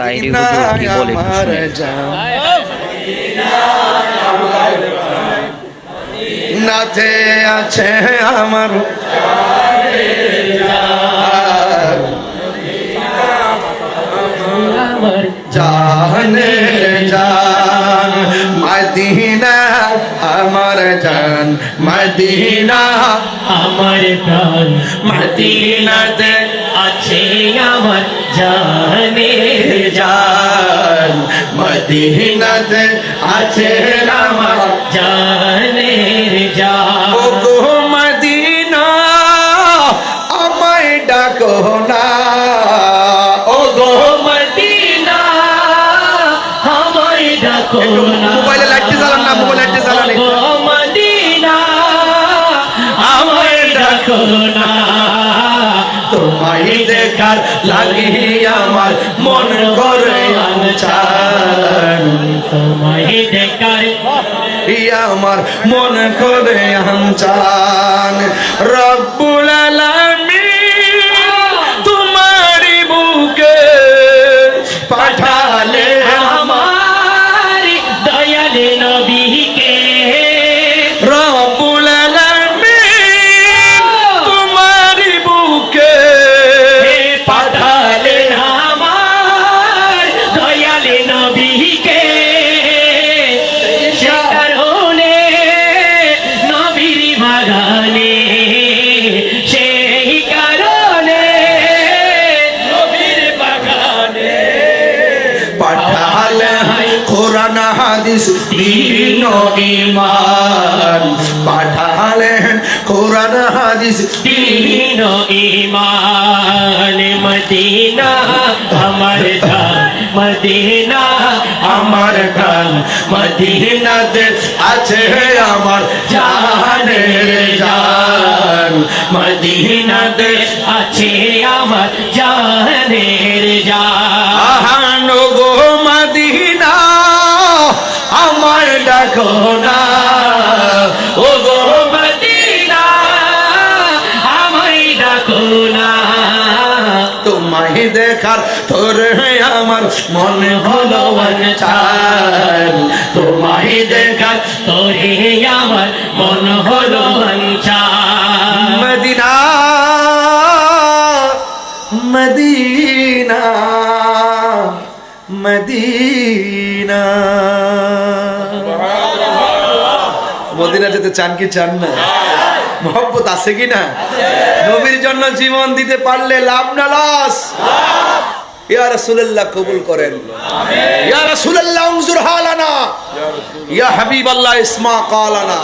তাইরি হুজুর কি বলে নাতে আছে আমার জানে জান মদিনা আমার জান মদিনা আমার প্রাণ মদিনাতে আছে আমার জানের জান মদিনাতে আছে আমার জানের জান। ও গো মদিনা আমায় ডাকো না ও গো মদিনা আমায় ডাকো না। মোবাইলে লাইটটি জ্বালান না, মোবাইলে লাইটটি জ্বালান। ও মদিনা আমায় ডাকো না। তোমায় দেখার লাগি আমার মন করে আনচান তোমায় দেখার আমার মন করে আনচান রব্বুল আলামিন তোমারই বুকে পাঠালে আমার দয়াল নবীকে। রব্বুল আলামিন তোমারই বুকে পাঠালেন আমার দয়াল নবীকে। সে কারণে নবীর বাগানে, সেই কারণে নবীর বাগানে পাঠালে কোরআন হাদিস দ্বীন ও ঈমান পাঠালেন কোরআন হাদিস দীন ও ঈমান। মদিনা আমার জান মদিনা আমার গান মদিনাতে আছে আমার জানের জান মদিনাতে আছে আমার জানের জান। আহানো গো মদিনা আমায় ডাকো না ও গো মদিনা আমায় ডাকো না। তোমায় দেখার তোরে আমার মন হলো চান তোমায় দেখার তোরে আমার মন হলো বাঞ্ছান। মদিনা মদিনা মদিনা মদিনা যেতে চান কি চান না? মহব্বত আছে কি না? নবীর জন্য জীবন দিতে পারলে লাভ না লস? ইয়া রাসূলুল্লাহ কবুল করেন। ইয়া রাসূলুল্লাহ উনজুর হালানা, ইয়া হাবিবাল্লাহ ইসমা কালানা।